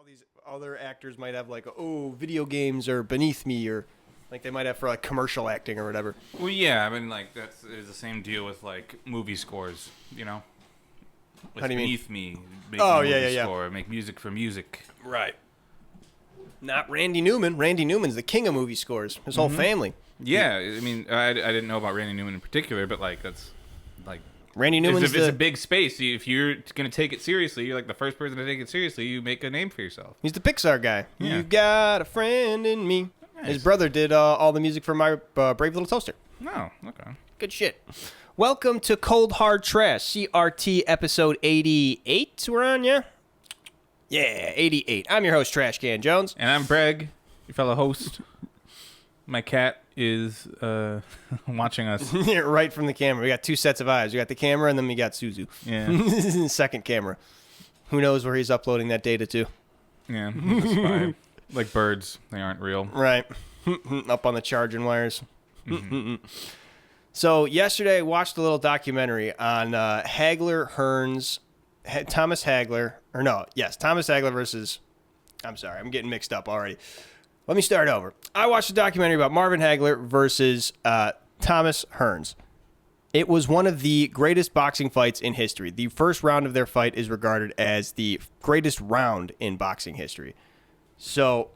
these other actors might have like, oh, video games are beneath me, or like they might have for like commercial acting or whatever. Well, yeah, I mean, like that's the same deal with like movie scores, you know. It's How do you mean? beneath me. Make Oh, a movie yeah. score, make music for music. Right. Not Randy Newman. Randy Newman's the king of movie scores. His whole family. Yeah, I mean, I didn't know about Randy Newman in particular, but like that's like Randy Newman's it's a big space. If you're gonna take it seriously, you're like the first person to take it seriously. You make a name for yourself. He's the Pixar guy. Yeah. You got a friend in me. Nice. His brother did all the music for my Brave Little Toaster. Oh, okay. Good shit. Welcome to Cold Hard Trash, CRT episode 88. We're on, yeah? Yeah, 88. I'm your host, Trash Can Jones. And I'm Breeg, your fellow host. My cat is watching us. Right from the camera. We got two sets of eyes. We got the camera, and then we got Suzu. Yeah. Second camera. Who knows where he's uploading that data to? Yeah. He's a spy. Like birds, they aren't real. Right. Up on the charging wires. So yesterday I watched a little documentary on Haggler, Hearns, Thomas Haggler, Thomas Haggler versus, I'm sorry, I'm getting mixed up already. Let me start over. I watched a documentary about Marvin Haggler versus Thomas Hearns. It was one of the greatest boxing fights in history. The first round of their fight is regarded as the greatest round in boxing history. So,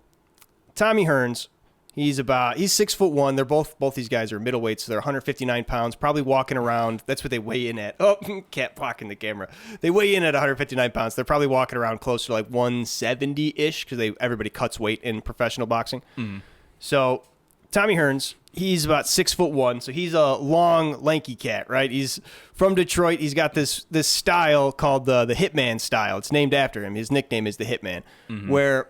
Tommy Hearns, he's 6'1". They're both these guys are middleweights. So they're 159 pounds, probably walking around. That's what they weigh in at. Oh, cat blocking the camera. They weigh in at 159 pounds. They're probably walking around closer to like 170-ish because everybody cuts weight in professional boxing. So, Tommy Hearns, he's about 6'1", so he's a long, lanky cat, right? He's from Detroit. He's got this style called the Hitman style. It's named after him. His nickname is the Hitman, where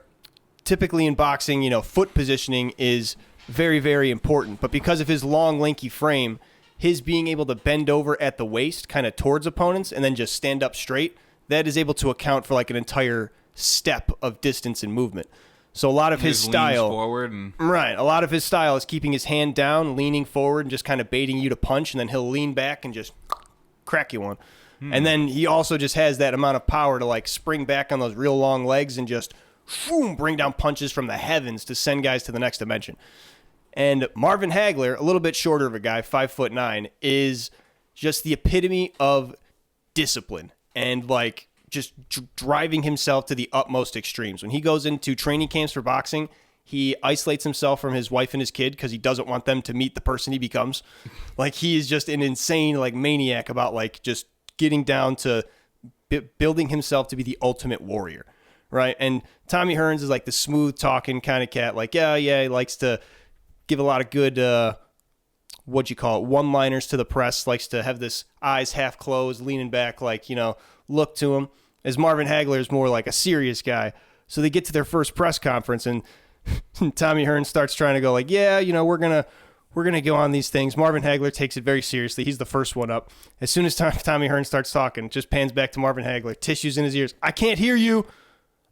typically in boxing, foot positioning is very, very important. But because of his long, lanky frame, his being able to bend over at the waist kind of towards opponents and then just stand up straight, that is able to account for like an entire step of distance and movement. So a lot of his style, forward and... right? A lot of his style is keeping his hand down, leaning forward, and just kind of baiting you to punch, and then he'll lean back and just crack you one. And then he also just has that amount of power to like spring back on those real long legs and just boom, bring down punches from the heavens to send guys to the next dimension. And Marvin Haggler, a little bit shorter of a guy, 5'9", is just the epitome of discipline and like just driving himself to the utmost extremes. When he goes into training camps for boxing, he isolates himself from his wife and his kid because he doesn't want them to meet the person he becomes. Like he is just an insane like maniac about like just getting down to building himself to be the ultimate warrior. Right. And Tommy Hearns is like the smooth talking kind of cat. Like, yeah, he likes to give a lot of good, one-liners to the press, likes to have this eyes half closed, leaning back, like, look to him. As Marvin Haggler is more like a serious guy. So they get to their first press conference and Tommy Hearns starts trying to go like, yeah, we're going to go on these things. Marvin Haggler takes it very seriously. He's the first one up. As soon as Tommy Hearns starts talking, it just pans back to Marvin Haggler, tissues in his ears. I can't hear you.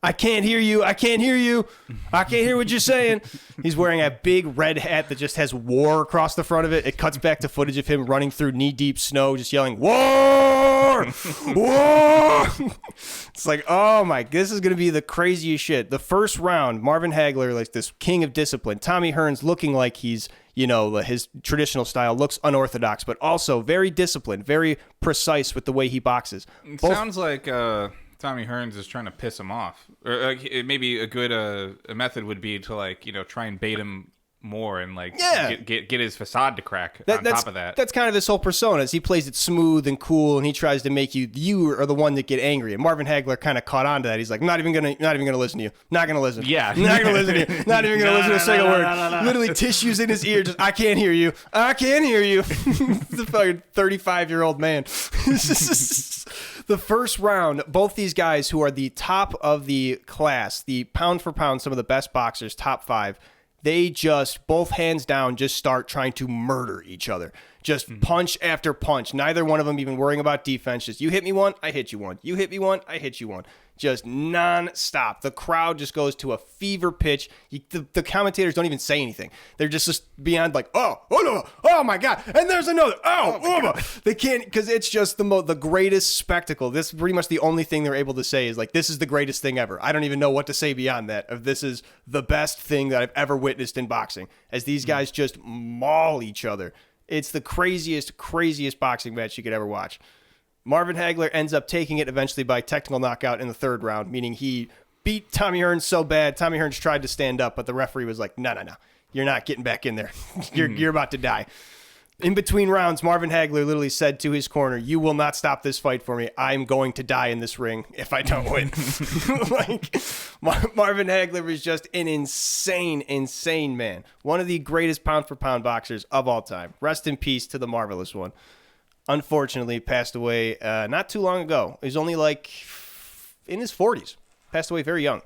I can't hear you. I can't hear you. I can't hear what you're saying. He's wearing a big red hat that just has war across the front of it. It cuts back to footage of him running through knee-deep snow, just yelling, war! War! It's like, oh my, this is going to be the craziest shit. The first round, Marvin Haggler, like this king of discipline. Tommy Hearns looking like he's, his traditional style, looks unorthodox, but also very disciplined, very precise with the way he boxes. Sounds like... Tommy Hearns is trying to piss him off, or maybe a good a method would be to like try and bait him more and like get his facade to crack on top of that. That's kind of his whole persona. Is he plays it smooth and cool, and he tries to make you are the one that get angry. And Marvin Haggler kind of caught on to that. He's like, not even gonna listen to you. Not gonna listen. Yeah, not gonna listen to you. Not even gonna listen to a single word. Literally tissues in his ear. Just I can't hear you. I can't hear you. The fucking 35-year-old man. The first round, both these guys who are the top of the class, the pound for pound, some of the best boxers, top 5, they just, both hands down, just start trying to murder each other. Just punch after punch. Neither one of them even worrying about defense. Just you hit me one, I hit you one. You hit me one, I hit you one. Just non-stop. The crowd just goes to a fever pitch. The commentators don't even say anything. They're just beyond like, oh my God. And there's another. They can't, because it's just the greatest spectacle. This is pretty much the only thing they're able to say is like, this is the greatest thing ever. I don't even know what to say beyond that. If this is the best thing that I've ever witnessed in boxing, as these guys just maul each other. It's the craziest boxing match you could ever watch. Marvin Haggler ends up taking it eventually by technical knockout in the third round, meaning he beat Tommy Hearns so bad. Tommy Hearns tried to stand up, but the referee was like, no. You're not getting back in there. You're about to die. In between rounds, Marvin Haggler literally said to his corner, you will not stop this fight for me. I'm going to die in this ring if I don't win. Marvin Haggler was just an insane man. One of the greatest pound-for-pound boxers of all time. Rest in peace to the marvelous one. Unfortunately, passed away not too long ago. He was only like in his 40s. Passed away very young.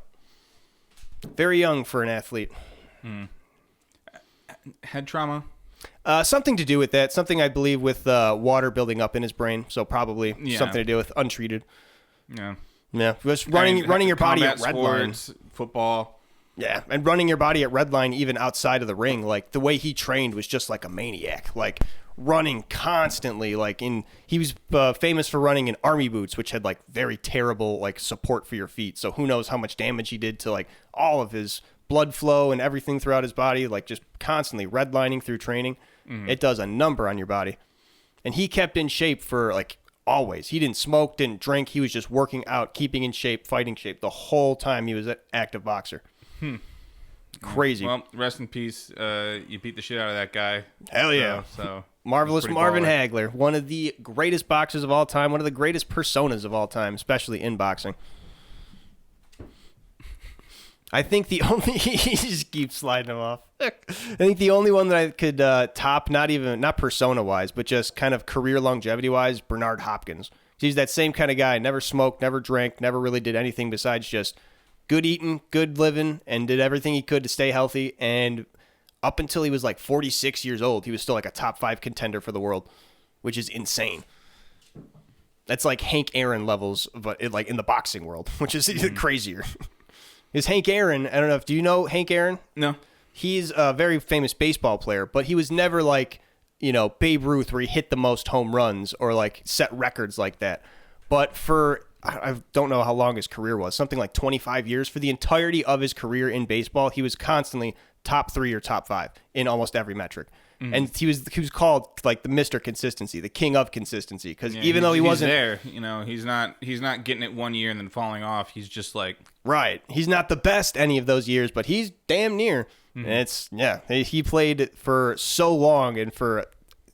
Very young for an athlete. Head trauma? Something to do with that. Something, I believe, with water building up in his brain. So probably something to do with untreated. Yeah. Yeah. Just running your body at red line. Football. Yeah. And running your body at red line even outside of the ring. Like, the way he trained was just like a maniac. Like, running constantly. Like, he was famous for running in army boots, which had, like, very terrible, like, support for your feet. So who knows how much damage he did to, like, all of his blood flow and everything throughout his body, like just constantly redlining through training. It does a number on your body. And he kept in shape for like always. He didn't smoke, didn't drink. He was just working out, keeping in shape, fighting shape the whole time he was an active boxer. Crazy. Well, rest in peace. You beat the shit out of that guy. Hell yeah. So marvelous Marvin Haggler, one of the greatest boxers of all time, one of the greatest personas of all time, especially in boxing. I think the only he just keeps sliding him off. I think the only one that I could top, not persona wise, but just kind of career longevity wise, Bernard Hopkins. He's that same kind of guy. Never smoked, never drank, never really did anything besides just good eating, good living, and did everything he could to stay healthy. And up until he was like 46 years old, he was still like a top 5 contender for the world, which is insane. That's like Hank Aaron levels, but like in the boxing world, which is even crazier. Is Hank Aaron, I don't know do you know Hank Aaron? No. He's a very famous baseball player, but he was never like, Babe Ruth where he hit the most home runs or like set records like that. But for, I don't know how long his career was, something like 25 years. For the entirety of his career in baseball, he was constantly top 3 or top 5 in almost every metric. And he was called like the Mr. Consistency, the king of consistency, because even though he wasn't there, he's not getting it one year and then falling off. He's just like he's not the best any of those years, but he's damn near. And he played for so long, and for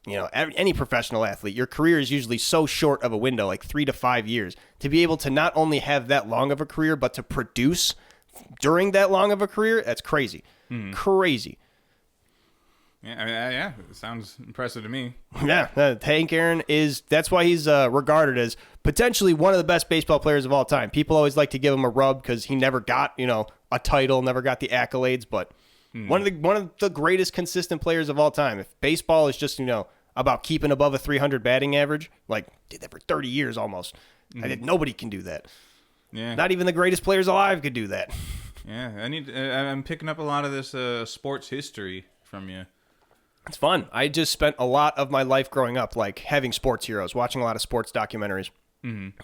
any professional athlete, your career is usually so short of a window, like 3 to 5 years. To be able to not only have that long of a career, but to produce during that long of a career, that's crazy, crazy. Yeah, it sounds impressive to me. Yeah, Hank Aaron that's why he's regarded as potentially one of the best baseball players of all time. People always like to give him a rub because he never got, a title, never got the accolades, but one of the greatest consistent players of all time. If baseball is just, about keeping above a 300 batting average, like did that for 30 years almost. Nobody can do that. Yeah. Not even the greatest players alive could do that. Yeah, I'm picking up a lot of this sports history from you. It's fun. I just spent a lot of my life growing up, like having sports heroes, watching a lot of sports documentaries.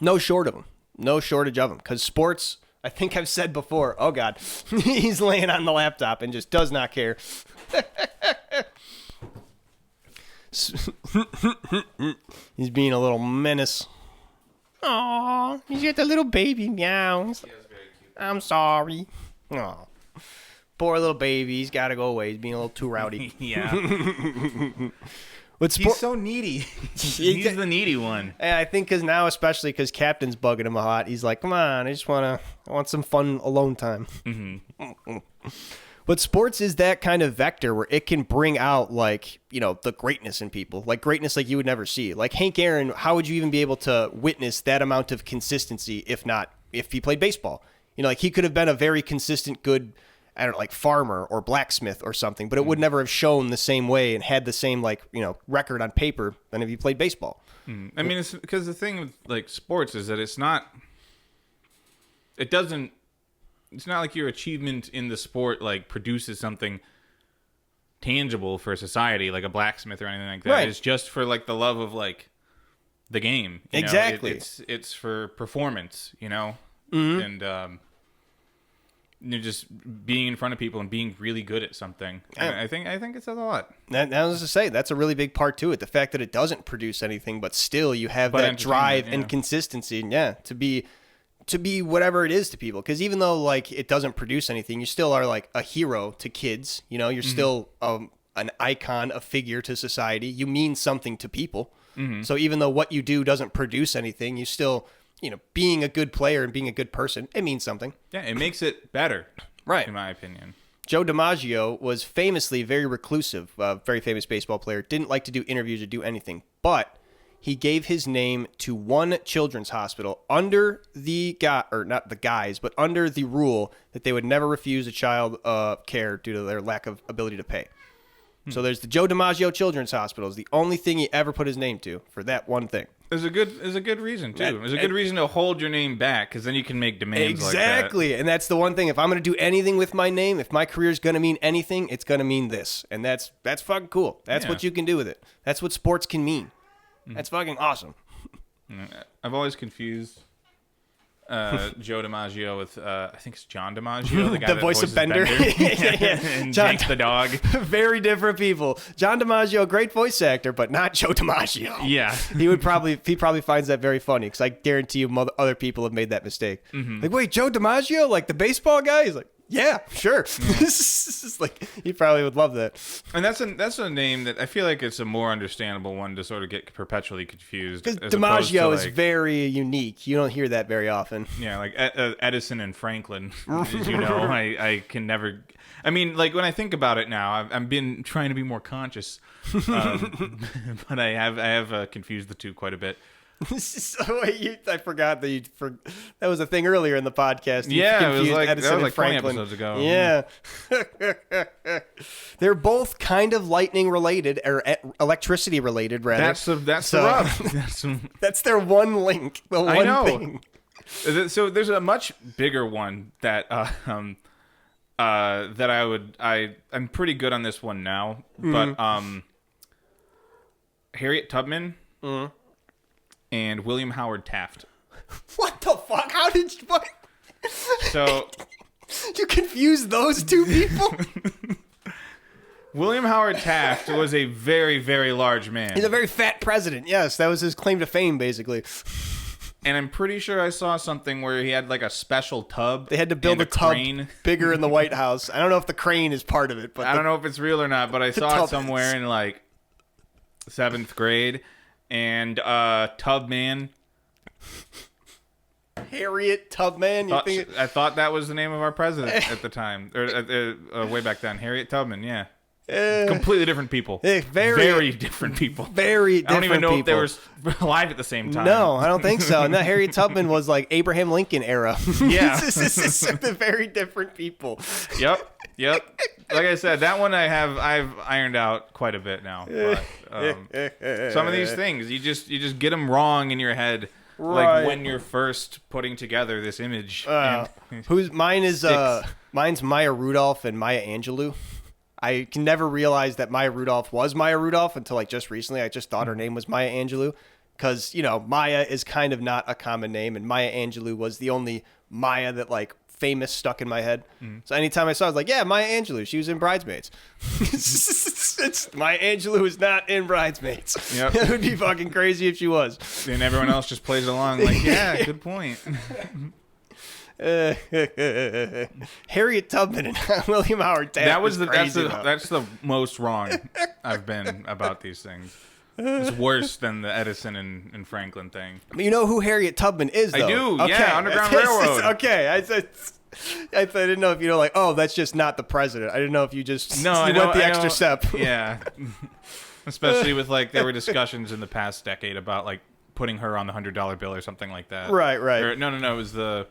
No shortage of them. Because sports, I think I've said before, oh God, he's laying on the laptop and just does not care. He's being a little menace. Aw, he's got the little baby meows. I'm sorry. Aw. Poor little baby. He's got to go away. He's being a little too rowdy. Yeah. He's so needy. He's the needy one. And I think now, especially because Captain's bugging him a lot, he's like, come on, I want some fun alone time. But sports is that kind of vector where it can bring out, like, the greatness in people. Like, greatness like you would never see. Like, Hank Aaron, how would you even be able to witness that amount of consistency if he played baseball? Like, he could have been a very consistent, good I don't know, like farmer or blacksmith or something, but it would never have shown the same way and had the same like, record on paper than if you played baseball. I mean, it's because the thing with like sports is that it's not like your achievement in the sport like produces something tangible for society, like a blacksmith or anything like that. Right. It's just for like the love of like the game. Exactly. It's for performance, Mm-hmm. And just being in front of people and being really good at something. And I think it says a lot. That was to say, that's a really big part to it. The fact that it doesn't produce anything, but still you have that drive and consistency, to be whatever it is to people. Because even though like it doesn't produce anything, you still are like a hero to kids. You're still an icon, a figure to society. You mean something to people. Mm-hmm. So even though what you do doesn't produce anything, you still, being a good player and being a good person, it means something. Yeah, it makes it better, right? In my opinion. Joe DiMaggio was famously very reclusive, very famous baseball player, didn't like to do interviews or do anything, but he gave his name to one children's hospital under the not the guise, but under the rule that they would never refuse a child care due to their lack of ability to pay. So there's the Joe DiMaggio Children's Hospital. Is the only thing he ever put his name to for that one thing. There's a good reason too. There's a good reason to hold your name back, because then you can make demands exactly. Like that. And that's the one thing. If I'm going to do anything with my name, if my career is going to mean anything, it's going to mean this. And that's fucking cool. That's what you can do with it. That's what sports can mean. That's fucking awesome. I've always confused Joe DiMaggio with I think it's John DiMaggio, the guy the that voice of Bender. And John, Jake the dog. Very different people. John DiMaggio, great voice actor, but not Joe DiMaggio. Yeah, he probably finds that very funny, because I guarantee you other people have made that mistake. Mm-hmm. Like, wait, Joe DiMaggio, like the baseball guy? He's like, yeah, sure. Yeah. Like, he probably would love that. And that's a name that I feel like it's a more understandable one to sort of get perpetually confused. Because DiMaggio is very unique. You don't hear that very often. Yeah, like Edison and Franklin. As you know, I can never. I mean, like when I think about it now, I've been trying to be more conscious, but I have confused the two quite a bit. I forgot that that was a thing earlier in the podcast. Yeah, it was like Edison and 20 episodes ago. Yeah. They're both kind of lightning related, or electricity related, rather. That's the rub. That's their one link. The one I know. thing. So there's a much bigger one that that I'm pretty good on this one now, but Harriet Tubman. Mm-hmm. And William Howard Taft. What the fuck? How did you... What? So... You confused those two people? William Howard Taft was a very, very large man. He's a very fat president. Yes, that was his claim to fame, basically. And I'm pretty sure I saw something where he had like a special tub. They had to build a tub crane bigger in the White House. I don't know if the crane is part of it, but I don't know if it's real or not, but I saw it somewhere in like 7th grade. And Tubman. Harriet Tubman. I thought that was the name of our president at the time, or way back then. Harriet Tubman, yeah. Completely different people. Very different people. Very different people. I don't even know if they were alive at the same time. No, I don't think so. No, Harriet Tubman was like Abraham Lincoln era. Yeah. They're very different people. Yep. Like I said, that one I've ironed out quite a bit now. But, some of these things you just get them wrong in your head, right. Like when you're first putting together this image. Mine's Maya Rudolph and Maya Angelou. I can never realize that Maya Rudolph was Maya Rudolph until like just recently. I just thought her name was Maya Angelou, because Maya is kind of not a common name, and Maya Angelou was the only Maya that like famous stuck in my head. So anytime I saw it, I was like, yeah, Maya Angelou, she was in Bridesmaids. Maya Angelou is not in Bridesmaids. Yep. It would be fucking crazy if she was. And everyone else just plays along like, yeah, good point. Harriet Tubman and William Howard Taft. That's the most wrong I've been about these things. It's worse than the Edison and Franklin thing. You know who Harriet Tubman is, though? I do, okay. Yeah, Underground Railroad. Okay, I didn't know if like, oh, that's just not the president. I didn't know if you just went the extra step. Yeah. Especially with, like, there were discussions in the past decade about, like, putting her on the $100 bill or something like that. Right. Or, no, it was the...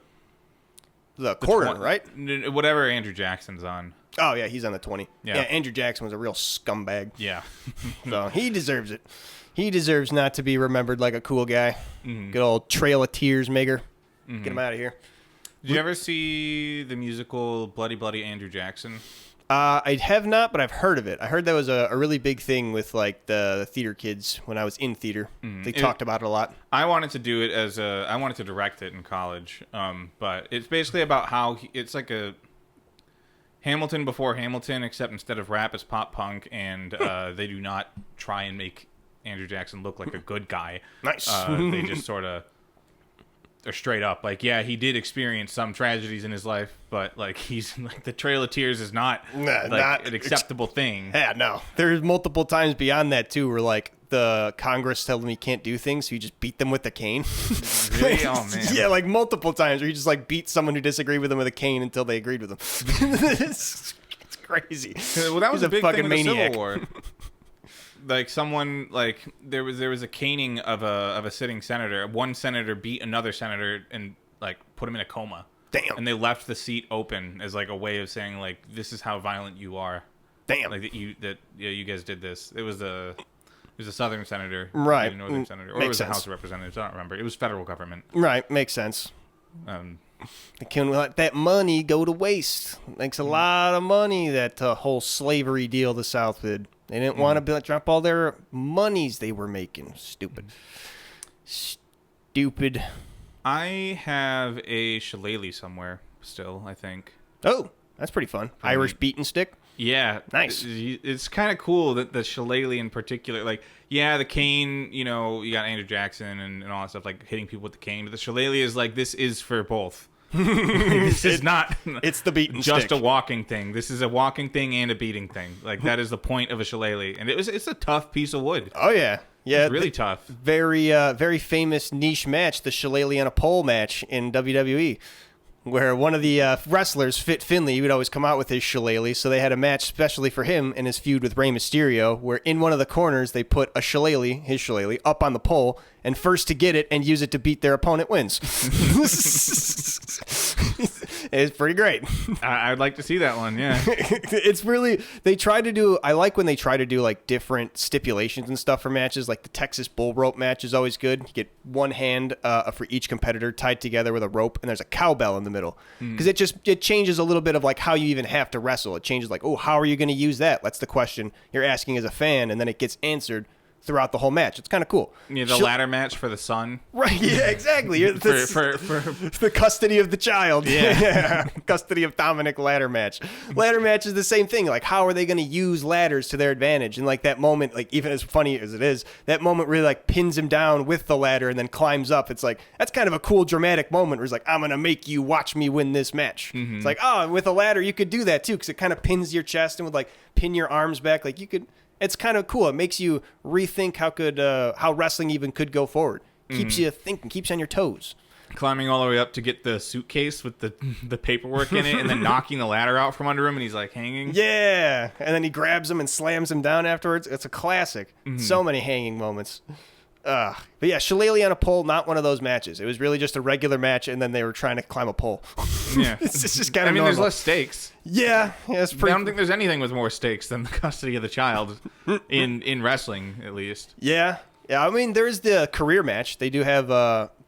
the quarter, right? Whatever Andrew Jackson's on. Oh, yeah, he's on the 20. Yeah. Yeah, Andrew Jackson was a real scumbag. Yeah. So he deserves it. He deserves not to be remembered like a cool guy. Good old Trail of Tears maker. Get him out of here. Did you ever see the musical Bloody Bloody Andrew Jackson? I have not, but I've heard of it. I heard that was a really big thing with like the theater kids when I was in theater. They talked about it a lot. I wanted to do it I wanted to direct it in college. But it's basically about how it's like a Hamilton before Hamilton, except instead of rap, it's pop punk, and they do not try and make Andrew Jackson look like a good guy. Nice. They just sort of are straight up like, yeah, he did experience some tragedies in his life, but like he's like the Trail of Tears is not not an acceptable thing. Yeah, no. There's multiple times beyond that too, where like the Congress tell them he can't do things, so you just beat them with a cane. Really? Oh man. Yeah, like multiple times where you just like beat someone who disagreed with him with a cane until they agreed with him. It's crazy. Well, that was He's a big fucking thing in the maniac. Civil War. Like someone like there was a caning of a sitting senator. One senator beat another senator and like put him in a coma. Damn. And they left the seat open as like a way of saying like, this is how violent you are. Damn. Like you guys did this. It was a southern senator, Right. A northern senator, or Makes it was the sense. House of Representatives. I don't remember. It was federal government. Right, makes sense. They can't let that money go to waste. Makes a lot of money, that whole slavery deal the South did. They didn't want to drop all their monies they were making. Stupid. I have a shillelagh somewhere still, I think. Oh, that's pretty fun. Irish beaten stick. Yeah. Nice. It's kind of cool that the shillelagh in particular, like, yeah, the cane, you got Andrew Jackson and all that stuff, like hitting people with the cane. But the shillelagh is like, this is for both. This is not. It's the beaten just stick. a walking thing. This is a walking thing and a beating thing. Like that is the point of a shillelagh, and it's a tough piece of wood. Oh yeah, yeah. It's really tough. Very famous niche match, the shillelagh on a pole match in WWE, where one of the wrestlers, Fit Finlay, he would always come out with his shillelagh. So they had a match specially for him in his feud with Rey Mysterio, where in one of the corners they put a shillelagh, his shillelagh, up on the pole, and first to get it and use it to beat their opponent wins. It's pretty great. I'd like to see that one, yeah. It's really, I like when they try to do like different stipulations and stuff for matches. Like the Texas bull rope match is always good. You get one hand for each competitor tied together with a rope, and there's a cowbell in the middle. Because it changes a little bit of like how you even have to wrestle. It changes like, oh, how are you going to use that? That's the question you're asking as a fan, and then it gets answered throughout the whole match. It's kind of cool. Yeah, the ladder match for the son. Right, yeah, exactly. For the custody of the child. Yeah. Custody of Dominic ladder match. Ladder match is the same thing. Like, how are they going to use ladders to their advantage? And like that moment, like even as funny as it is, that moment really like pins him down with the ladder and then climbs up. It's like, that's kind of a cool dramatic moment where he's like, I'm going to make you watch me win this match. It's like, oh, with a ladder, you could do that too, because it kind of pins your chest and would like pin your arms back. Like you could... It's kind of cool. It makes you rethink how wrestling even could go forward. Keeps you thinking, keeps you on your toes. Climbing all the way up to get the suitcase with the paperwork in it, and then knocking the ladder out from under him, and he's like hanging. Yeah, and then he grabs him and slams him down afterwards. It's a classic. So many hanging moments. But yeah, shillelagh on a pole, not one of those matches. It was really just a regular match, and then they were trying to climb a pole. Yeah, it's just kind of. There's less stakes. Yeah, it's pretty. I don't think there's anything with more stakes than the custody of the child in wrestling, at least. Yeah. I mean, there's the career match. They do have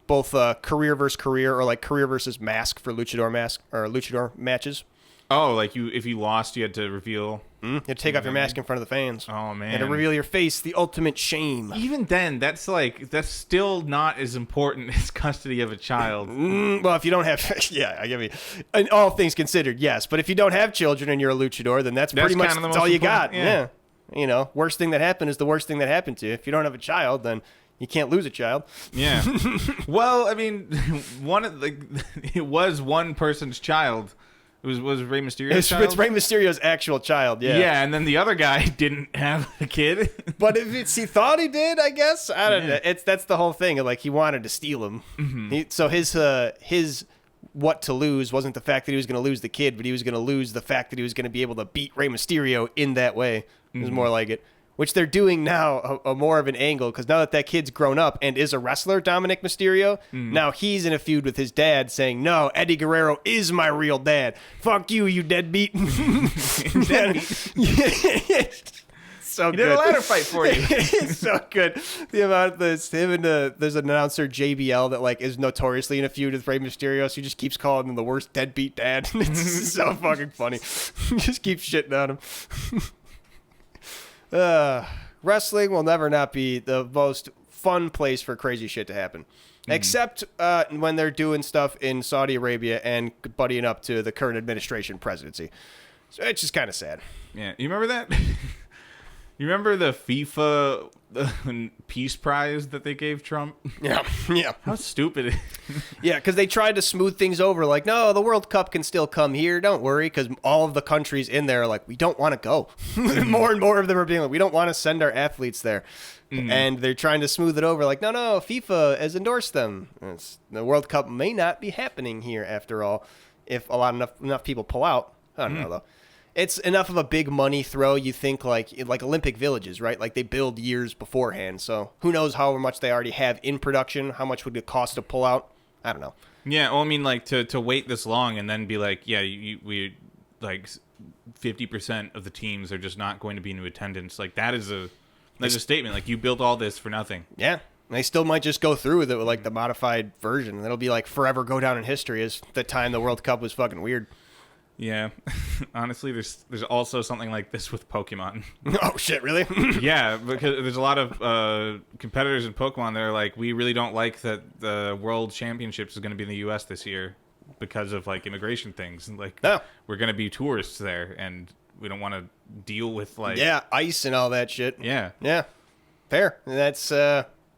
both career versus career, or like career versus mask for luchador matches. Oh, like if you lost, you had to reveal. You had to take off your mask in front of the fans. Oh man! And to reveal your face, the ultimate shame. Even then, that's still not as important as custody of a child. Well, if you don't have, and all things considered, yes. But if you don't have children and you're a luchador, then that's pretty much that's all you got. Yeah. Worst thing that happened is the worst thing that happened to you. If you don't have a child, then you can't lose a child. Yeah. Well, I mean, it was one person's child. Was Rey Mysterio's child? It's Rey Mysterio's actual child, yeah. Yeah, and then the other guy didn't have a kid. But if he thought he did, I guess. I don't know. That's the whole thing. Like, he wanted to steal him. So his what to lose wasn't the fact that he was going to lose the kid, but he was going to lose the fact that he was going to be able to beat Rey Mysterio in that way. It was more like it. which they're doing now a more of an angle because now that kid's grown up and is a wrestler, Dominic Mysterio, now he's in a feud with his dad saying, no, Eddie Guerrero is my real dad. Fuck you, you deadbeat. So he good. did a ladder fight for you. It's so good. The amount there's him and there's an announcer JBL that like is notoriously in a feud with Rey Mysterio, so he just keeps calling him the worst deadbeat dad. It's so fucking funny. Just keeps shitting on him. Wrestling will never not be the most fun place for crazy shit to happen. Except when they're doing stuff in Saudi Arabia and buddying up to the current administration presidency. So it's just kind of sad. Yeah, you remember that? You remember the FIFA Peace Prize that they gave Trump? Yeah. How stupid. Yeah, because they tried to smooth things over. Like, no, the World Cup can still come here. Don't worry, because all of the countries in there are like, we don't want to go. More and more of them are being like, we don't want to send our athletes there. And they're trying to smooth it over. Like, no, FIFA has endorsed them. The World Cup may not be happening here after all if enough people pull out. I don't know, though. It's enough of a big money throw. You think like Olympic villages, right? Like they build years beforehand. So who knows how much they already have in production? How much would it cost to pull out? I don't know. Yeah, well, I mean, like to wait this long and then be like, yeah, we like 50% of the teams are just not going to be in attendance. Like that is a statement. Like you built all this for nothing. Yeah. They still might just go through with it with like the modified version. It'll be like forever go down in history as the time the World Cup was fucking weird. Yeah, honestly, there's also something like this with Pokemon. Oh shit, really? Yeah, because there's a lot of competitors in Pokemon that are like, we really don't like that the World Championships is going to be in the U.S. this year because of like immigration things. And like, we're going to be tourists there, and we don't want to deal with like ice and all that shit. Yeah, fair. That's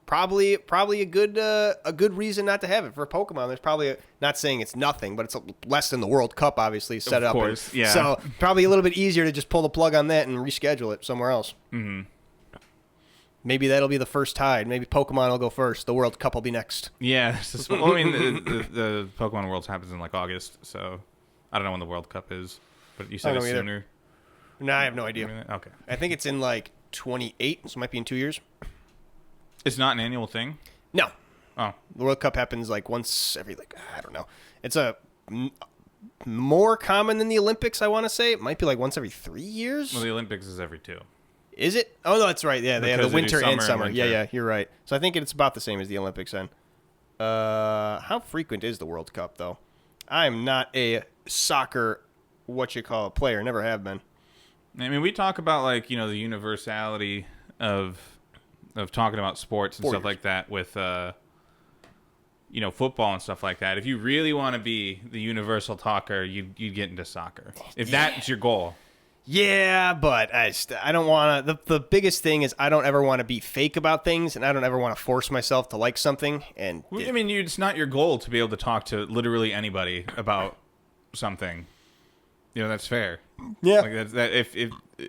probably a good reason not to have it for Pokemon. There's probably not saying it's nothing, but it's less than the World Cup obviously set up. Of course, yeah. So probably a little bit easier to just pull the plug on that and reschedule it somewhere else. Mm-hmm. Maybe that'll be the first tide. Maybe Pokemon will go first. The World Cup will be next. Yeah. Well, I mean, the Pokemon Worlds happens in like August, so I don't know when the World Cup is, but you said it's sooner. No, I have no idea. Okay. I think it's in like 28, so it might be in 2 years. It's not an annual thing? No. Oh. The World Cup happens like once every, I don't know. It's more common than the Olympics, I want to say. It might be like once every 3 years. Well, the Olympics is every 2. Is it? Oh, no, that's right. Yeah, they have the winter and summer. Yeah, you're right. So I think it's about the same as the Olympics then. How frequent is the World Cup, though? I am not a soccer, player. Never have been. I mean, we talk about, like, the universality of talking about sports and stuff like that with, football and stuff like that. If you really want to be the universal talker, you get into soccer. If that's your goal. Yeah, but I don't want to. The biggest thing is I don't ever want to be fake about things, and I don't ever want to force myself to like something. And I mean, it's not your goal to be able to talk to literally anybody about something. That's fair. Yeah. Like if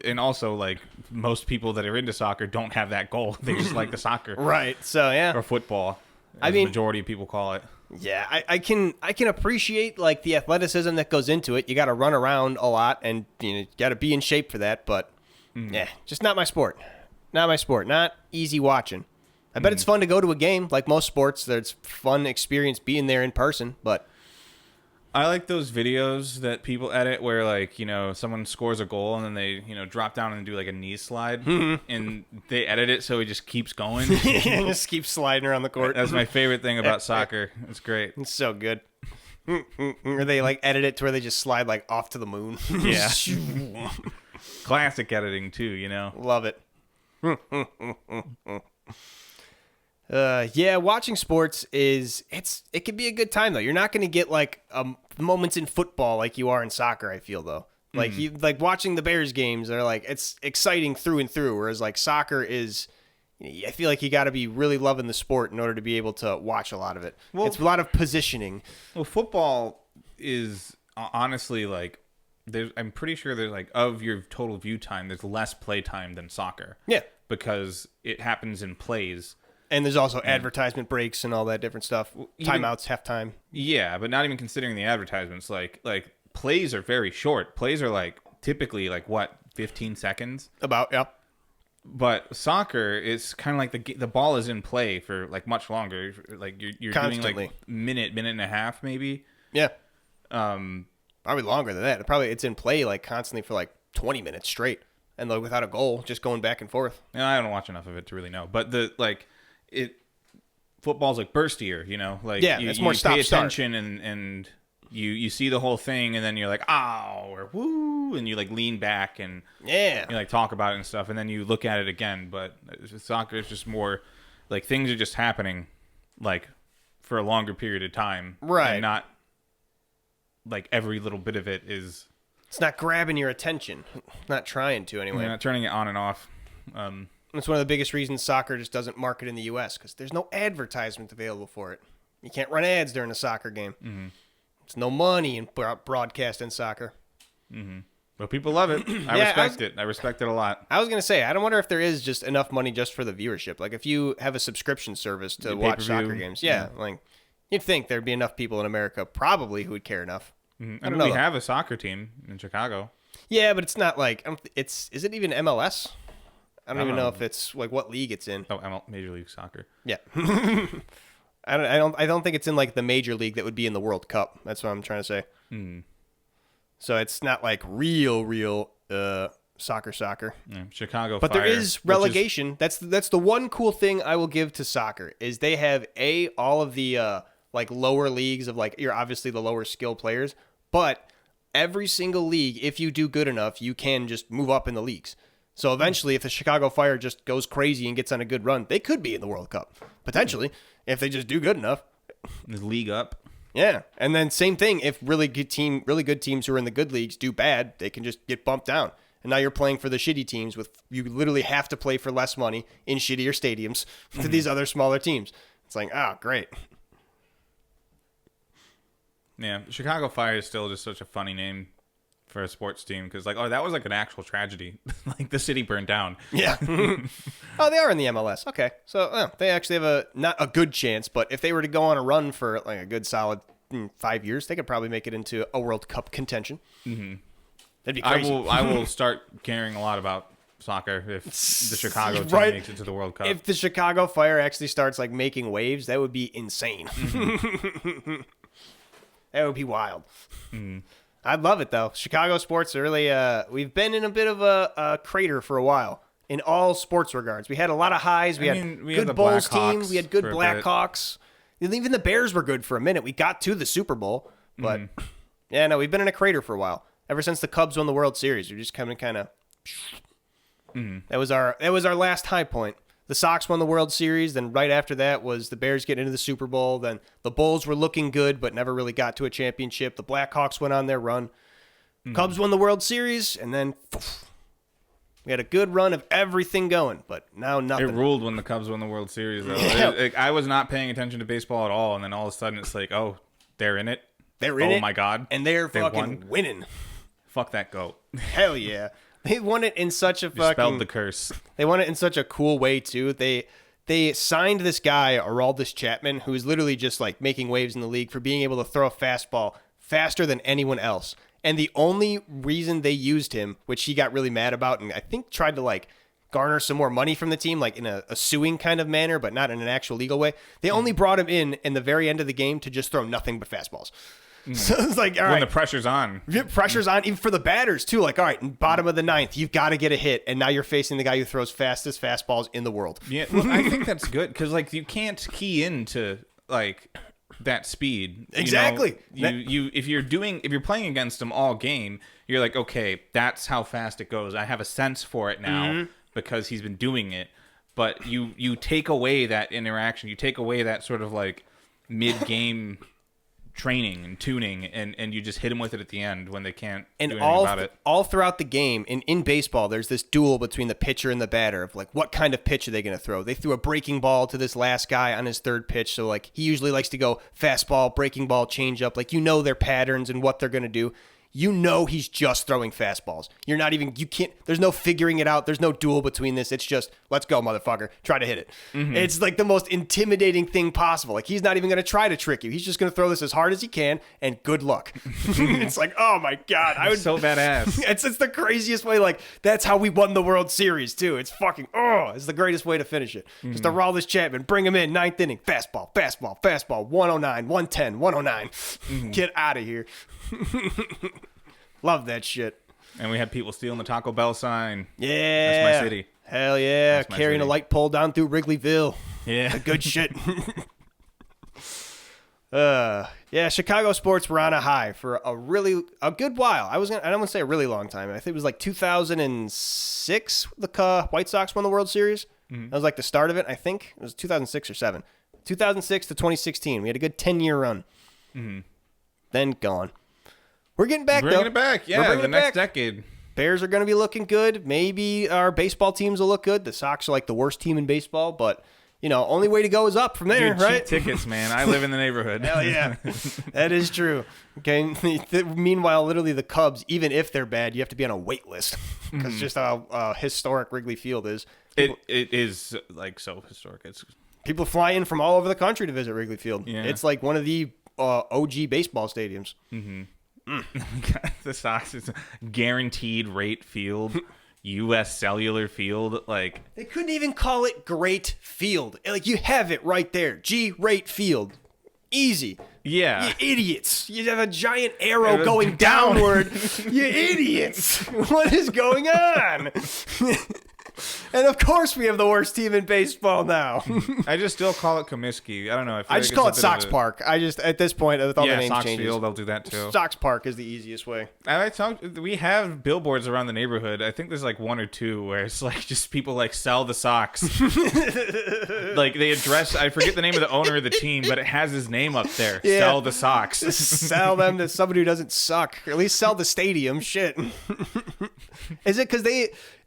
and also like most people that are into soccer don't have that goal. They just like the soccer. Right. So yeah. Or football. As the majority of people call it. Yeah, I can appreciate like the athleticism that goes into it. You got to run around a lot, and you got to be in shape for that. But just not my sport. Not my sport. Not easy watching. I bet it's fun to go to a game, like most sports. There's fun experience being there in person, but. I like those videos that people edit where, like, someone scores a goal and then they, drop down and do, like, a knee slide. And they edit it so it just keeps going. Just keeps sliding around the court. That's my favorite thing about soccer. It's great. It's so good. Or they, like, edit it to where they just slide, like, off to the moon. Yeah. Classic editing, too, Love it. Watching sports it can be a good time though. You're not going to get like moments in football like you are in soccer. I feel though, like watching the Bears games are like it's exciting through and through. Whereas like soccer is, I feel like you got to be really loving the sport in order to be able to watch a lot of it. Well, it's a lot of positioning. Well, football is honestly like I'm pretty sure there's like of your total view time, there's less play time than soccer. Yeah, because it happens in plays. And there's also advertisement breaks and all that different stuff. Timeouts, halftime. Yeah, but not even considering the advertisements. Like plays are very short. Plays are like typically like what, 15 seconds? About, yeah. But soccer is kind of like the ball is in play for like much longer. Like you're doing like minute and a half maybe. Yeah. Probably longer than that. It's in play like constantly for like 20 minutes straight, and like without a goal, just going back and forth. And I don't watch enough of it to really know. But football's like burstier, like it's more stop pay attention start. and you see the whole thing, and then you're like, ow, or woo, and you like lean back and you like talk about it and stuff, and then you look at it again. But soccer is just more like things are just happening like for a longer period of time, right? And not like every little bit of it is. It's not grabbing your attention. Not trying to anyway. You're not turning it on and off. It's one of the biggest reasons soccer just doesn't market in the U.S. because there's no advertisement available for it. You can't run ads during a soccer game. Mm-hmm. There's no money in broadcasting soccer. Mm-hmm. But people love it. I respect it. I respect it a lot. I was going to say, I don't wonder if there is just enough money just for the viewership. Like if you have a subscription service to watch soccer games. Yeah, like you'd think there'd be enough people in America probably who would care enough. Mm-hmm. I mean, we have a soccer team in Chicago. Yeah, but it's not like is it even MLS? I don't even know if it's like what league it's in. Oh, Major League Soccer. Yeah. I don't think it's in like the major league that would be in the World Cup. That's what I'm trying to say. Mm. So it's not like real soccer. Yeah, Chicago but Fire, there is relegation. That's the one cool thing I will give to soccer is they have all of the like lower leagues of like you're obviously the lower skill players, but every single league, if you do good enough, you can just move up in the leagues. So eventually, if the Chicago Fire just goes crazy and gets on a good run, they could be in the World Cup. Potentially, if they just do good enough. The league up. Yeah. And then same thing, if really good teams who are in the good leagues do bad, they can just get bumped down. And now you're playing for the shitty teams you literally have to play for less money in shittier stadiums to these other smaller teams. It's like, great. Yeah, Chicago Fire is still just such a funny name for a sports team because that was like an actual tragedy. Like the city burned down. Yeah. Oh, they are in the MLS. Okay. So they actually have not a good chance, but if they were to go on a run for like a good solid 5 years, they could probably make it into a World Cup contention. Mm-hmm. That'd be crazy. I will start caring a lot about soccer if the Chicago team makes it to the World Cup. If the Chicago Fire actually starts like making waves, that would be insane. Mm-hmm. That would be wild. Mm-hmm. I'd love it, though. Chicago sports are really, we've been in a bit of a crater for a while in all sports regards. We had a lot of highs. We had good Bulls team. We had good Blackhawks. Even the Bears were good for a minute. We got to the Super Bowl. But, yeah, no, we've been in a crater for a while. Ever since the Cubs won the World Series, we're just kind of. That was our last high point. The Sox won the World Series. Then right after that was the Bears getting into the Super Bowl. Then the Bulls were looking good, but never really got to a championship. The Blackhawks went on their run. Cubs won the World Series, and then we had a good run of everything going, but now nothing. It ruled when the Cubs won the World Series, though. Yeah. I was not paying attention to baseball at all, and then all of a sudden it's like, oh, they're in it. They're in it. Oh, my God. And they're fucking winning. Fuck that goat. Hell yeah. They won it in such a fucking... Spelled the curse. They won it in such a cool way, too. They signed this guy, Aroldis Chapman, who is literally just like making waves in the league for being able to throw a fastball faster than anyone else. And the only reason they used him, which he got really mad about and I think tried to like garner some more money from the team, like in a suing kind of manner, but not in an actual legal way. They only brought him in the very end of the game to just throw nothing but fastballs. So it's like, all right. When the pressure's on. Pressure's on, even for the batters, too. Like, all right, bottom of the ninth, you've got to get a hit, and now you're facing the guy who throws fastest fastballs in the world. Yeah, well, I think that's good, because, like, you can't key into, like, that speed. Exactly. If you're playing against him all game, you're like, okay, that's how fast it goes. I have a sense for it now because he's been doing it. But you take away that interaction. You take away that sort of, like, mid-game training and tuning, and you just hit them with it at the end when they can't do anything about it. All throughout the game, in baseball, there's this duel between the pitcher and the batter of like, what kind of pitch are they going to throw? They threw a breaking ball to this last guy on his third pitch, so like he usually likes to go fastball, breaking ball, change up. Like, you know their patterns and what they're going to do. you know he's just throwing fastballs. You can't, there's no figuring it out. There's no duel between this. It's just, let's go, motherfucker. Try to hit it. Mm-hmm. It's like the most intimidating thing possible. Like, he's not even going to try to trick you. He's just going to throw this as hard as he can, and good luck. It's like, oh my God. So badass. It's the craziest way. Like, that's how we won the World Series, too. It's fucking, it's the greatest way to finish it. Mm-hmm. Just Aroldis Chapman, bring him in, ninth inning, fastball, 109, 110, 109. Mm-hmm. Get out of here. Love that shit. And we had people stealing the Taco Bell sign. Yeah. That's my city. Hell yeah. Carrying a light pole down through Wrigleyville. Yeah. Good shit. Chicago sports were on a high for a good while. I don't want to say a really long time. I think it was like 2006 the White Sox won the World Series. Mm-hmm. That was like the start of it, I think. It was 2006 or 7. 2006 to 2016. We had a good 10-year run. Mm-hmm. Then gone. We're getting back, Bringing it back, yeah, the next decade. Bears are going to be looking good. Maybe our baseball teams will look good. The Sox are like the worst team in baseball, but, only way to go is up from there, right? Cheap tickets, man. I live in the neighborhood. Hell yeah. That is true. Okay. Meanwhile, literally the Cubs, even if they're bad, you have to be on a wait list because just how historic Wrigley Field is. It is, like, so historic. It's people fly in from all over the country to visit Wrigley Field. Yeah. It's like one of the OG baseball stadiums. Mm-hmm. The Sox is guaranteed rate field, U.S. Cellular Field. Like, they couldn't even call it Great Field. Like, you have it right there. G-Rate Field. Easy. Yeah. You idiots. You have a giant arrow going downward. You idiots. What is going on? And of course we have the worst team in baseball now. I just still call it Comiskey. I don't know. I just call it Sox Park. at this point, with all the names Sox changes. Field, they'll do that too. Sox Park is the easiest way. We have billboards around the neighborhood. I think there's like one or two where it's like just people like sell the socks. Like they address, I forget the name of the owner of the team, but it has his name up there. Yeah. Sell the socks. Sell them to somebody who doesn't suck. Or at least sell the stadium. Shit. Is it because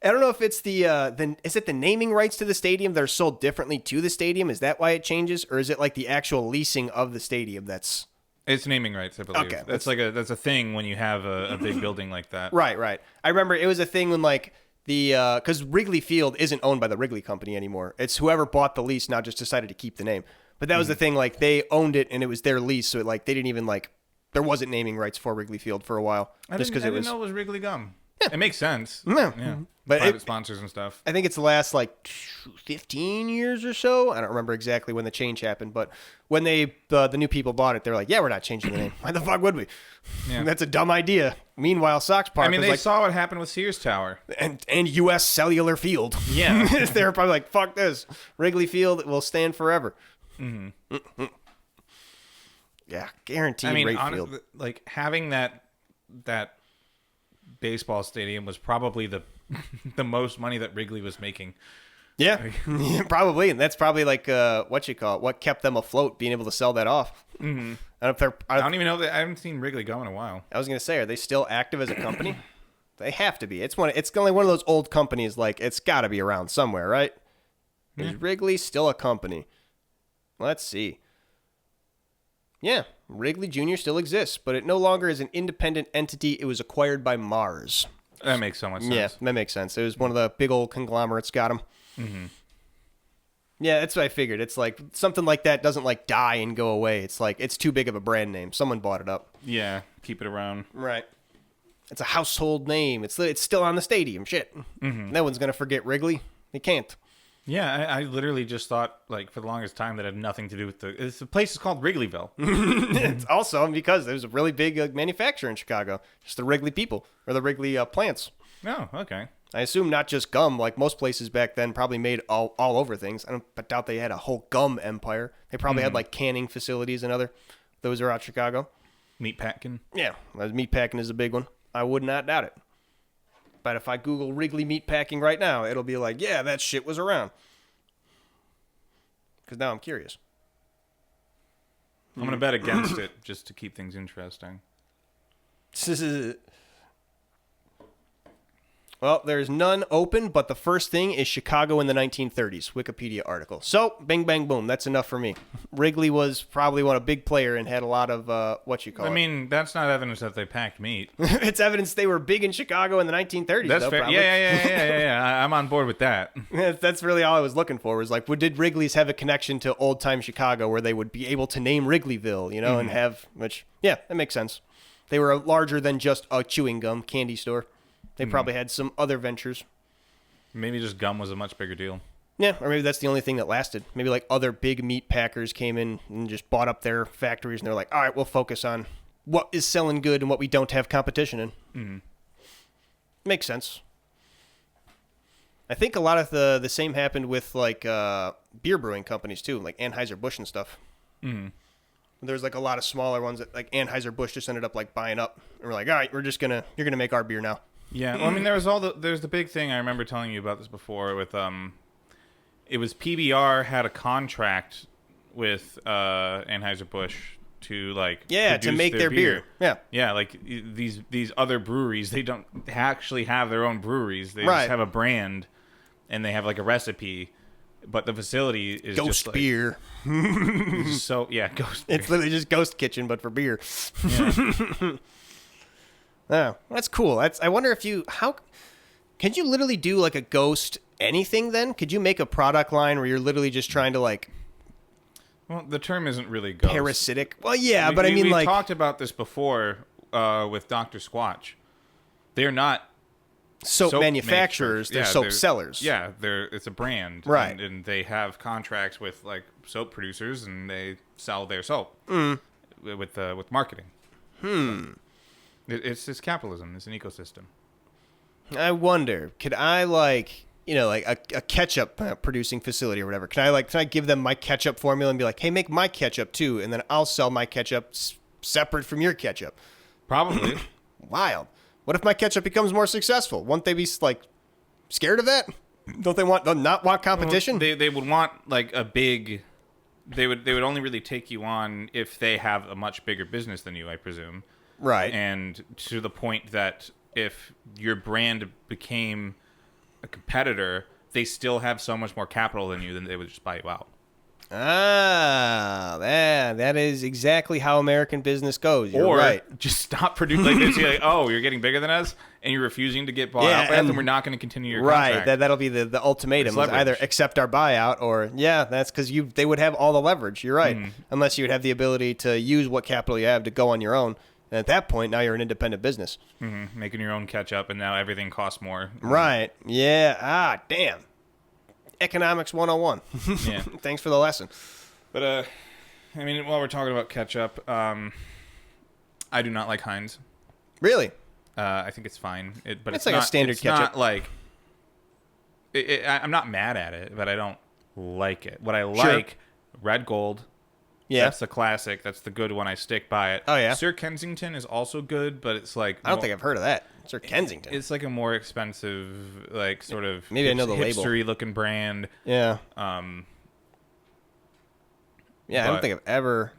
I don't know if it's is it the naming rights to the stadium that are sold differently to the stadium? Is that why it changes? Or is it like the actual leasing of the stadium that's... It's naming rights, I believe. Okay. That's a thing when you have a big building like that. Right. I remember it was a thing when like because Wrigley Field isn't owned by the Wrigley Company anymore. It's whoever bought the lease now just decided to keep the name. But that was the thing, like they owned it and it was their lease, so like they didn't even there wasn't naming rights for Wrigley Field for a while. I didn't know it was Wrigley Gum. Yeah. It makes sense. Yeah. But private sponsors and stuff. I think it's the last 15 years or so. I don't remember exactly when the change happened, but when the new people bought it, they were like, yeah, we're not changing the name. Why the fuck would we? Yeah. That's a dumb idea. Meanwhile, Sox Park they saw what happened with Sears Tower. And U.S. Cellular Field. Yeah. They were probably like, fuck this. Wrigley Field will stand forever. Mm-hmm. Yeah, guaranteed rate field. Like having that baseball stadium was probably the most money that Wrigley was making. Yeah, probably, and that's probably what kept them afloat, being able to sell that off. Mm-hmm. I don't even know that I haven't seen Wrigley go in a while. I was gonna say, are they still active as a company? They have to be. It's only one of those old companies. Like it's got to be around somewhere, right? Yeah. Is Wrigley still a company? Let's see. Yeah, Wrigley Jr. still exists, but it no longer is an independent entity. It was acquired by Mars. That makes so much sense. Yeah, that makes sense. It was one of the big old conglomerates got him. Mm-hmm. Yeah, that's what I figured. It's like something like that doesn't die and go away. It's like it's too big of a brand name. Someone bought it up. Yeah, keep it around. Right. It's a household name. It's still on the stadium. Shit. Mm-hmm. No one's gonna forget Wrigley. They can't. Yeah, I literally just thought, for the longest time, that had nothing to do with the place is called Wrigleyville. It's also because there's a really big manufacturer in Chicago. Just the Wrigley people, or the Wrigley plants. Oh, okay. I assume not just gum, like most places back then probably made all over things. I doubt they had a whole gum empire. They probably had canning facilities and those are out Chicago. Meatpacking. Yeah, meatpacking is a big one. I would not doubt it. But if I Google Wrigley meatpacking right now, it'll be like, yeah, that shit was around. Because now I'm curious. I'm going to bet against it just to keep things interesting. Well, there's none open, but the first thing is Chicago in the 1930s, Wikipedia article. So, bing, bang, boom. That's enough for me. Wrigley was probably a big player and had a lot of, I mean, that's not evidence that they packed meat. It's evidence they were big in Chicago in the 1930s, that's though, fair. probably. Yeah. I'm on board with that. That's really all I was looking for, was like, did Wrigley's have a connection to old-time Chicago where they would be able to name Wrigleyville, and have, yeah, that makes sense. They were larger than just a chewing gum candy store. They probably had some other ventures. Maybe just gum was a much bigger deal. Yeah, or maybe that's the only thing that lasted. Maybe like other big meat packers came in and just bought up their factories, and they're like, all right, we'll focus on what is selling good and what we don't have competition in. Mm-hmm. Makes sense. I think a lot of the same happened with like beer brewing companies too, like Anheuser-Busch and stuff. Mm-hmm. There's like a lot of smaller ones that like Anheuser-Busch just ended up like buying up, and we're like, all right, you're gonna make our beer now. Yeah, well, I mean, there's the big thing. I remember telling you about this before with it was PBR had a contract with Anheuser-Busch to like to make their beer. Yeah, like these other breweries, they don't actually have their own breweries. They just have a brand, and they have like a recipe, but the facility is Ghost just beer. So yeah, Ghost beer. It's literally just Ghost Kitchen, but for beer. Yeah. Oh, that's cool. I wonder if could you literally do like a Ghost anything then? Could you make a product line where you're literally just trying to like... Well, the term isn't really Ghost. Parasitic? Well, yeah, but I mean we like... We talked about this before with Dr. Squatch. They're not soap manufacturers. They're soap sellers. Yeah, it's a brand. Right. And they have contracts with like soap producers, and they sell their soap with marketing. So, it's capitalism. It's an ecosystem. I wonder, could I like a ketchup producing facility or whatever? Can I give them my ketchup formula and be like, hey, make my ketchup too, and then I'll sell my ketchup separate from your ketchup? Probably. Wild. What if my ketchup becomes more successful? Won't they be like scared of that? Don't they not want competition? Well, they would want like a big. They would only really take you on if they have a much bigger business than you, I presume. Right. And to the point that if your brand became a competitor, they still have so much more capital than you, then they would just buy you out. Ah, that is exactly how American business goes. You're right. Just stop producing. Like they say, like, oh, you're getting bigger than us, and you're refusing to get bought out by us, and we're not going to continue your contract. Right. That'll be the ultimatum. Either accept our buyout, or that's because they would have all the leverage. You're right. Unless you would have the ability to use what capital you have to go on your own. And at that point, now you're an independent business. Making your own ketchup, and now everything costs more. Right. Yeah. Ah, damn. Economics 101. Yeah. Thanks for the lesson. But, I mean, while we're talking about ketchup, I do not like Hearns. Really? I think it's fine. But it's like a standard ketchup. Not like... I'm not mad at it, but I don't like it. What I like, Red Gold... Yeah. That's the classic. That's the good one. I stick by it. Oh, yeah? Sir Kensington is also good, but it's like... I don't think I've heard of that. Sir Kensington. It's like a more expensive, like, sort of... Maybe I know the label. Hipstery-looking brand. Yeah. Yeah, I don't think I've ever...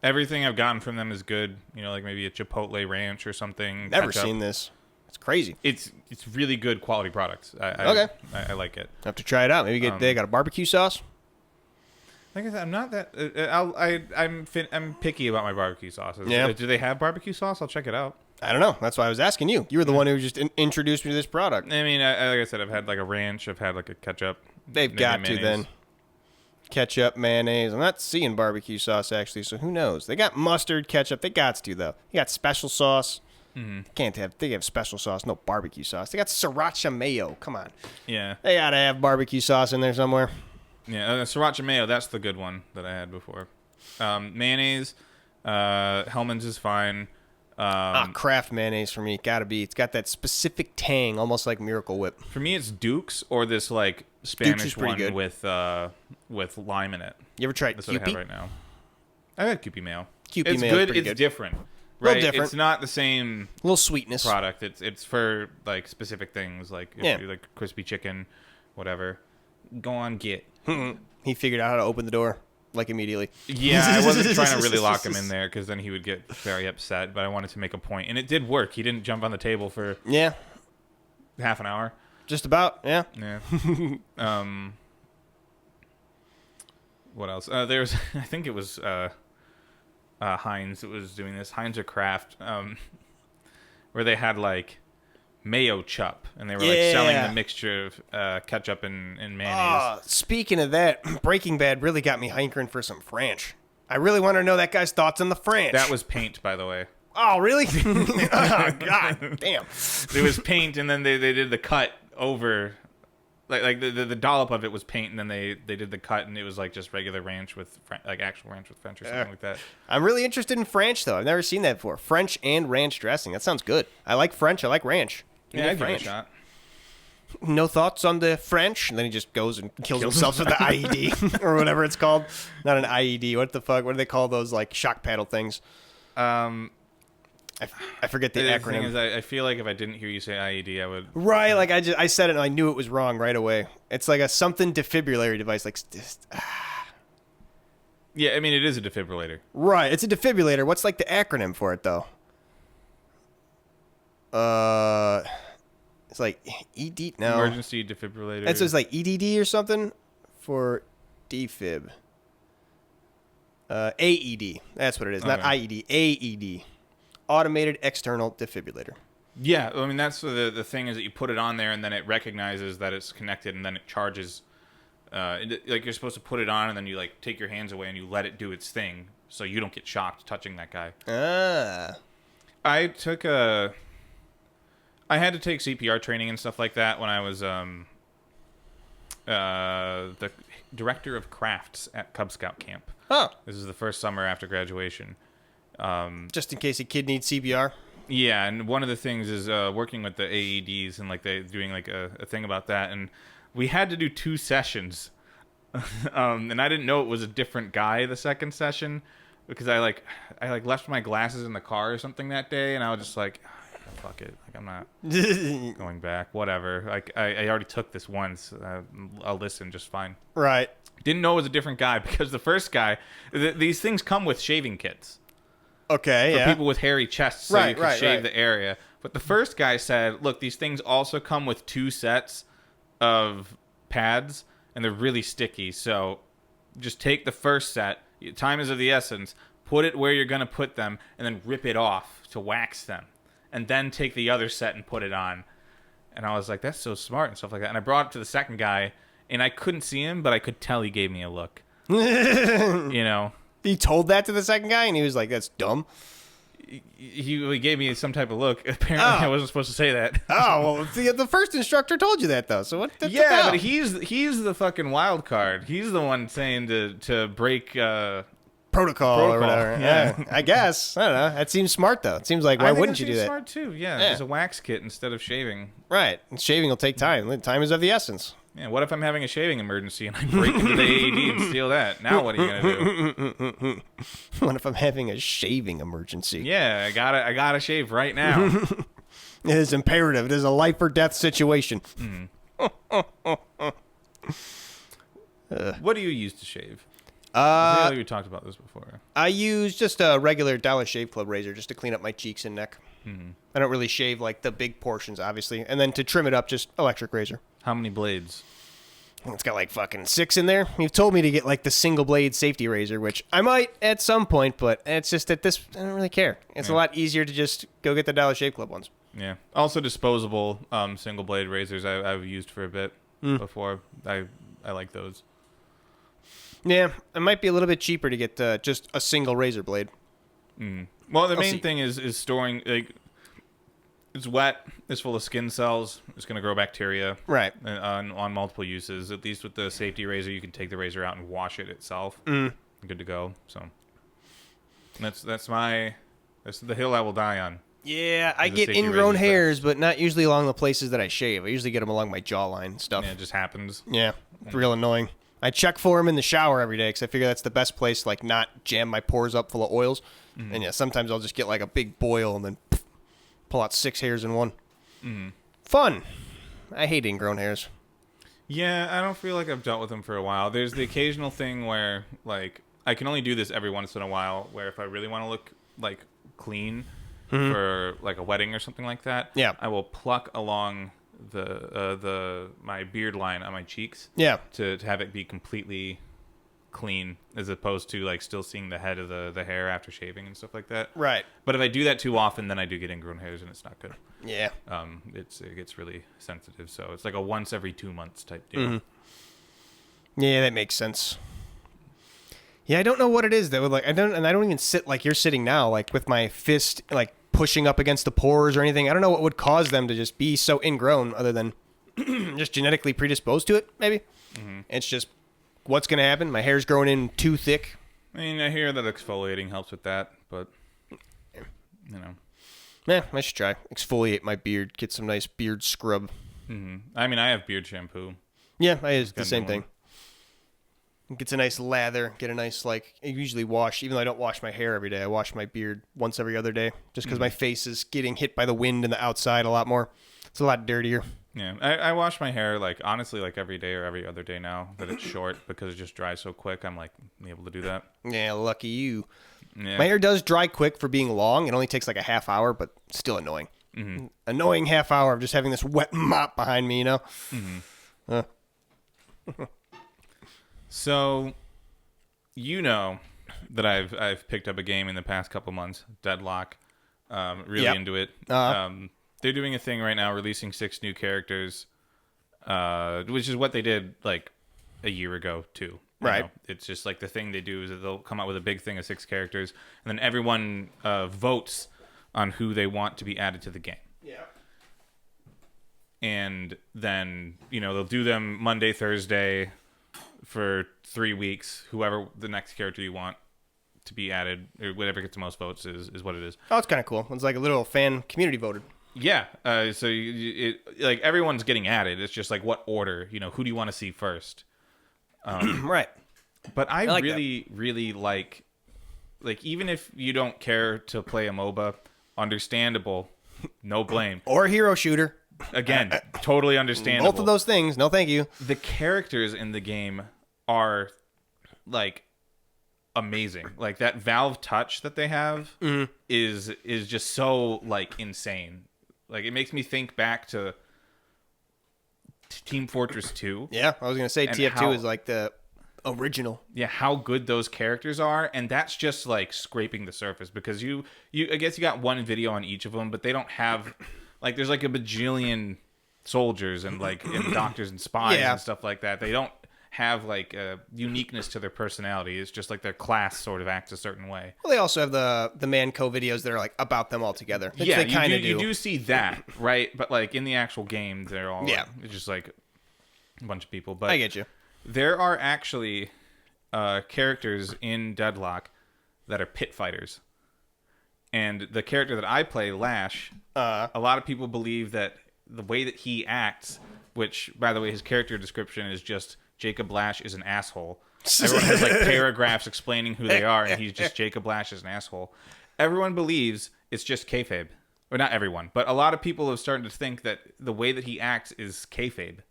Everything I've gotten from them is good. Like maybe a Chipotle Ranch or something. Never seen this. It's crazy. It's really good quality products. Okay. I like it. I have to try it out. Maybe they got a barbecue sauce? Like I said, I'm not that. I'm picky about my barbecue sauces. Yeah. Do they have barbecue sauce? I'll check it out. I don't know. That's why I was asking you. You were the one who just introduced me to this product. I mean, like I said, I've had like a ranch. I've had like a ketchup. They've got to then. Ketchup, mayonnaise. I'm not seeing barbecue sauce actually, so who knows? They got mustard, ketchup. They got to though. They got special sauce. They have special sauce, no barbecue sauce. They got sriracha mayo. Come on. Yeah. They gotta have barbecue sauce in there somewhere. Yeah, sriracha mayo, that's the good one that I had before. Mayonnaise, Hellman's is fine. Kraft mayonnaise for me, gotta be. It's got that specific tang, almost like Miracle Whip. For me, it's Duke's or this like Spanish one good. with lime in it. You ever tried That's Kewpie? what I have right now. I've had Kewpie mayo. Kewpie it's mayo good. It's good. Different. Right? A little different. It's not the same little sweetness product. It's for like specific things, like if you like crispy chicken, whatever. Go on, get. He figured out how to open the door like immediately. Yeah, I wasn't trying to really lock him in there because then he would get very upset. But I wanted to make a point, and it did work. He didn't jump on the table for half an hour. Just about, yeah. Yeah. What else? There's, I think it was Hearns that was doing this. Hearns or Kraft, where they had like mayo chup, and they were like selling the mixture of ketchup and mayonnaise. Speaking of that, Breaking Bad really got me hankering for some French. I really want to know that guy's thoughts on the French. That was paint, by the way. Oh, really? Oh, God damn. It was paint, and then they did the cut over, like the dollop of it was paint, and then they did the cut, and it was like just regular ranch with like actual ranch with French or something like that. I'm really interested in French though. I've never seen that before. French and ranch dressing. That sounds good. I like French. I like ranch. Yeah, I'd give it a shot. No thoughts on the French? And then he just goes and kills himself with the IED or whatever it's called. Not an IED. What the fuck? What do they call those like shock paddle things? I forget the acronym. The thing is, I feel like if I didn't hear you say IED, I would. Right, like I said it and I knew it was wrong right away. It's like a something defibrillatory device, like. Yeah, I mean it is a defibrillator. Right, it's a defibrillator. What's like the acronym for it though? It's like ED. No, emergency defibrillator. It's just like EDD or something for defib. AED. That's what it is. Not IED. AED. Automated external defibrillator. Yeah, I mean that's the thing is that you put it on there and then it recognizes that it's connected and then it charges. Like you're supposed to put it on and then you like take your hands away and you let it do its thing so you don't get shocked touching that guy. I had to take CPR training and stuff like that when I was the director of crafts at Cub Scout camp. Oh. This is the first summer after graduation. Just in case a kid needs CPR. Yeah, and one of the things is working with the AEDs and like they doing like a thing about that, and we had to do 2 sessions, and I didn't know it was a different guy the second session because I left my glasses in the car or something that day, and I was just like, fuck it, like I'm not going back, whatever. Like I already took this once, I'll listen just fine. Right. Didn't know it was a different guy because the first guy, these things come with shaving kits. Okay, for people with hairy chests, so you can shave the area. But the first guy said, look, these things also come with 2 sets of pads, and they're really sticky. So just take the first set. Time is of the essence. Put it where you're going to put them, and then rip it off to wax them. And then take the other set and put it on. And I was like, that's so smart and stuff like that. And I brought it to the second guy, and I couldn't see him, but I could tell he gave me a look. You know? He told that to the second guy, and he was like, that's dumb. He gave me some type of look. Apparently, I wasn't supposed to say that. Oh, well, the first instructor told you that, though. So what? Yeah, but he's the fucking wild card. He's the one saying to break protocol or whatever. Yeah, I guess. I don't know. That seems smart, though. It seems like, why wouldn't you do that? Smart too. Yeah, it's a wax kit instead of shaving. Right. And shaving will take time. Time is of the essence. Yeah, what if I'm having a shaving emergency and I break into the AED and steal that? Now what are you gonna do? What if I'm having a shaving emergency? Yeah, I gotta shave right now. It is imperative. It is a life or death situation. What do you use to shave? I feel like we talked about this before. I use just a regular Dollar Shave Club razor just to clean up my cheeks and neck. Mm-hmm. I don't really shave like the big portions, obviously. And then to trim it up, just electric razor. How many blades? It's got like fucking 6 in there. You've told me to get like the single blade safety razor, which I might at some point, but it's just that I don't really care. It's a lot easier to just go get the Dollar Shave Club ones. Yeah. Also disposable single blade razors I've used for a bit before. I like those. Yeah, it might be a little bit cheaper to get just a single razor blade. Well, the main thing is storing, like, it's wet, it's full of skin cells, it's going to grow bacteria. Right. On multiple uses. At least with the safety razor, you can take the razor out and wash it itself. Good to go. So that's the hill I will die on. Yeah, I get ingrown hairs, but not usually along the places that I shave. I usually get them along my jawline and stuff. Yeah, it just happens. Yeah, it's real annoying. I check for them in the shower every day because I figure that's the best place, like not jam my pores up full of oils. And yeah, sometimes I'll just get like a big boil and then pull out 6 hairs in one. Fun. I hate ingrown hairs. Yeah, I don't feel like I've dealt with them for a while. There's the occasional thing where, like, I can only do this every once in a while, where if I really want to look, like, clean for, like, a wedding or something like that, yeah, I will pluck along my beard line on my cheeks. Yeah. To have it be completely clean, as opposed to like still seeing the head of the hair after shaving and stuff like that. Right. But if I do that too often, then I do get ingrown hairs, and it's not good. Yeah. It gets really sensitive, so it's like a once every 2 months type deal. Mm-hmm. Yeah, that makes sense. Yeah, I don't know what it is that would like. I don't even sit like you're sitting now, like with my fist like pushing up against the pores or anything. I don't know what would cause them to just be so ingrown, other than just genetically predisposed to it. Maybe it's just what's gonna happen. My hair's growing in too thick. I mean, I hear that exfoliating helps with that, but you know. Yeah, I should try exfoliate my beard, get some nice beard scrub. I mean, I have beard shampoo. Yeah, I use the same thing. Gets a nice lather, get a nice, like, I usually wash, even though I don't wash my hair every day, I wash my beard once every other day, just because my face is getting hit by the wind and the outside a lot more. It's a lot dirtier. Yeah, I wash my hair, like, honestly, like, every day or every other day now that it's short, because it just dries so quick. I'm, like, able to do that. Yeah, lucky you. Yeah. My hair does dry quick for being long. It only takes, like, a half hour, but still annoying. Annoying half hour of just having this wet mop behind me, you know? So, you know that I've picked up a game in the past couple months, Deadlock. Really into it. They're doing a thing right now, releasing 6 new characters, which is what they did like a year ago too. Right. It's just like the thing they do is that they'll come out with a big thing of 6 characters, and then everyone votes on who they want to be added to the game. Yeah. And then they'll do them Monday, Thursday. For 3 weeks, whoever the next character you want to be added, or whatever gets the most votes is what it is. Oh, it's kind of cool. It's like a little fan community voted. Yeah. So like everyone's getting added. It's just like what order, who do you want to see first? Right. But I like really like even if you don't care to play a MOBA, understandable, no blame. Or a hero shooter. Again, totally understandable. Both of those things. No, thank you. The characters in the game are like amazing. Like that Valve touch that they have is just so like insane. Like it makes me think back to Team Fortress 2. Yeah, I was gonna say TF2 is like the original. Yeah, how good those characters are, and that's just like scraping the surface because you I guess you got one video on each of them, but they don't have. Like, there's like a bajillion soldiers and like and doctors and spies and stuff like that. They don't have like a uniqueness to their personality. It's just like their class sort of acts a certain way. Well, they also have the Manco videos that are like about them all together. Yeah, they kind of do. You do see that, right? But like in the actual game, they're all it's just like a bunch of people. But I get you. There are actually characters in Deadlock that are pit fighters. And the character that I play, Lash, a lot of people believe that the way that he acts, which, by the way, his character description is just Jacob Lash is an asshole. Everyone has like paragraphs explaining who they are, and he's just Jacob Lash is an asshole. Everyone believes it's just kayfabe. Or not everyone, but a lot of people have started to think that the way that he acts is kayfabe.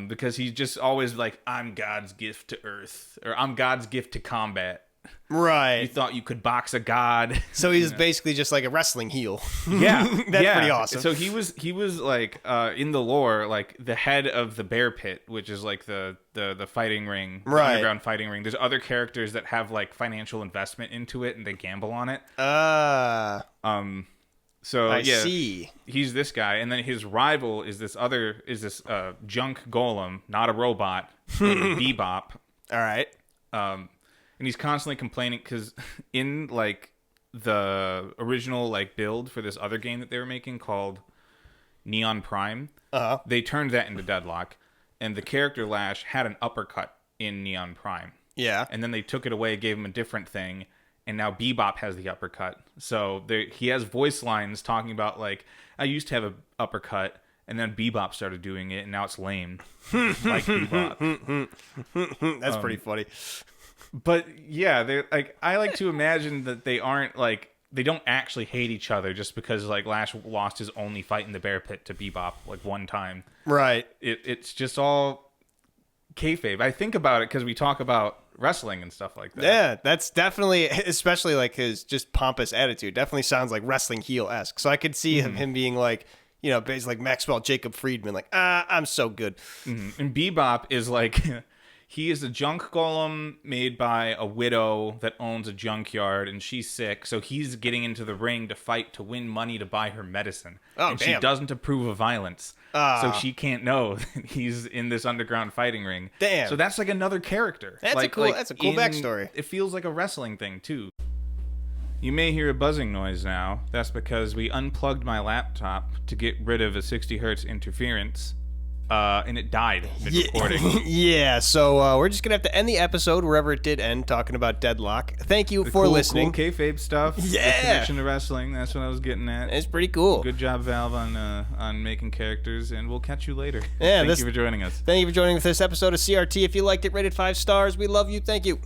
Because he's just always like, I'm God's gift to Earth, or I'm God's gift to combat. Right. You thought you could box a god. So he's basically just like a wrestling heel. Yeah. That's pretty awesome. So he was like in the lore, like the head of the bear pit, which is like the fighting ring, the underground fighting ring. There's other characters that have like financial investment into it and they gamble on it. So I see. He's this guy, and then his rival is this junk golem, not a robot, named Bebop. All right. And he's constantly complaining because in like the original like build for this other game that they were making called Neon Prime, they turned that into Deadlock, and the character Lash had an uppercut in Neon Prime. Yeah. And then they took it away, gave him a different thing, and now Bebop has the uppercut. So he has voice lines talking about like, I used to have an uppercut, and then Bebop started doing it, and now it's lame. Like Bebop. That's pretty funny. But yeah, they're like, I like to imagine that they aren't like, they don't actually hate each other just because like Lash lost his only fight in the bear pit to Bebop like one time. Right. It's just all kayfabe. I think about it because we talk about wrestling and stuff like that. Yeah, that's definitely, especially like his just pompous attitude, definitely sounds like wrestling heel-esque. So I could see him being like, you know, basically like Maxwell Jacob Friedman, like, I'm so good. Mm-hmm. And Bebop is like, he is a junk golem made by a widow that owns a junkyard, and she's sick, so he's getting into the ring to fight to win money to buy her medicine. Oh, and damn. she doesn't approve of violence, so she can't know that he's in this underground fighting ring. Damn. So that's like another character. That's a cool backstory. It feels like a wrestling thing, too. You may hear a buzzing noise now. That's because we unplugged my laptop to get rid of a 60 hertz interference, and it died mid-recording. Yeah, so we're just going to have to end the episode wherever it did end, talking about Deadlock. Thank you for listening. Cool kayfabe stuff. Yeah. The connection to wrestling. That's what I was getting at. It's pretty cool. Good job, Valve, on making characters, and we'll catch you later. Yeah, Thank you for joining us. Thank you for joining this episode of CRT. If you liked it, rate it 5 stars. We love you. Thank you.